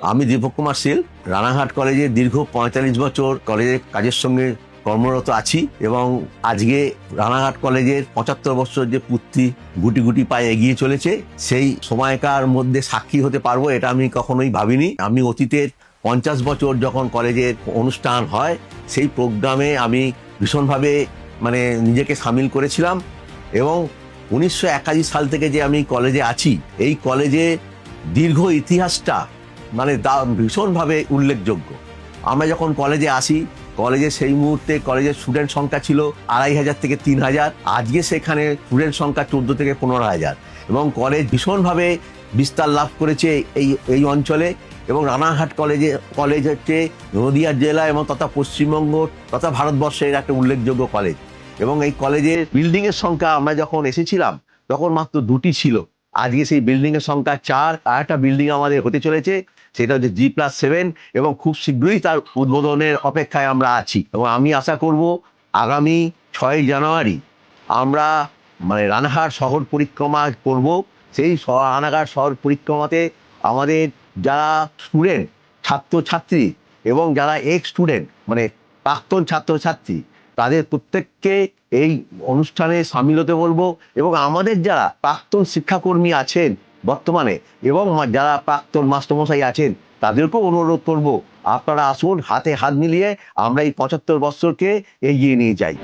আমি দীপক কুমার শীল, রানাঘাট কলেজে দীর্ঘ ৪৫ বছর কলেজের কাজের সঙ্গে কর্মরত আছি এবং আজকে রানাঘাট কলেজের ৭৫ বছর যে পূর্তি গুটি গুটি পায়ে এগিয়ে চলেছে, সেই সময়কার মধ্যে সাক্ষী হতে পারবো এটা আমি কখনোই ভাবিনি। আমি অতীতের ৫০ বছর যখন কলেজের অনুষ্ঠান হয় সেই প্রোগ্রামে আমি ভীষণভাবে নিজেকে সামিল করেছিলাম এবং ১৯৮১ সাল থেকে যে আমি কলেজে আছি, এই কলেজে দীর্ঘ ইতিহাসটা ভীষণভাবে উল্লেখযোগ্য। আমরা যখন কলেজে আসি, কলেজে সেই মুহূর্তে কলেজের স্টুডেন্ট সংখ্যা ছিল ২৫০০ থেকে ৩০০০। আজকে সেখানে স্টুডেন্ট সংখ্যা ১৪ থেকে ১৫,০০০ এবং কলেজ ভীষণভাবে বিস্তার লাভ করেছে এই অঞ্চলে। এবং রানাঘাট কলেজ হচ্ছে নদিয়া জেলা এবং তথা পশ্চিমবঙ্গ তথা ভারতবর্ষের একটা উল্লেখযোগ্য কলেজ। এবং এই কলেজের বিল্ডিংয়ের সংখ্যা আমরা যখন এসেছিলাম তখন মাত্র ২টি ছিল। আজকে সেই বিল্ডিংয়ের সংখ্যা ৪। আর একটা বিল্ডিং আমাদের হতে চলেছে, সেটা হচ্ছে G+7 এবং খুব শীঘ্রই তার উদ্বোধনের অপেক্ষায় আমরা আছি। এবং আমি আশা করব আগামী ৬ই জানুয়ারি আমরা রানাঘাট শহর পরিক্রমা করব। সেই রানাঘাট শহর পরিক্রমাতে আমাদের যারা স্টুডেন্ট, ছাত্রছাত্রী এবং যারা এক্স স্টুডেন্ট প্রাক্তন ছাত্রছাত্রী, তাদের প্রত্যেককে এই অনুষ্ঠানে সামিল হতে বলবো। এবং আমাদের যারা প্রাক্তন শিক্ষাকর্মী আছেন বর্তমানে এবং যারা প্রাক্তন মাস্টারমশাই আছেন, তাদেরকেও অনুরোধ করব, আপনারা আসুন, হাতে হাত মিলিয়ে আমরা এই ৭৫ বছরকে এগিয়ে নিয়ে যাই।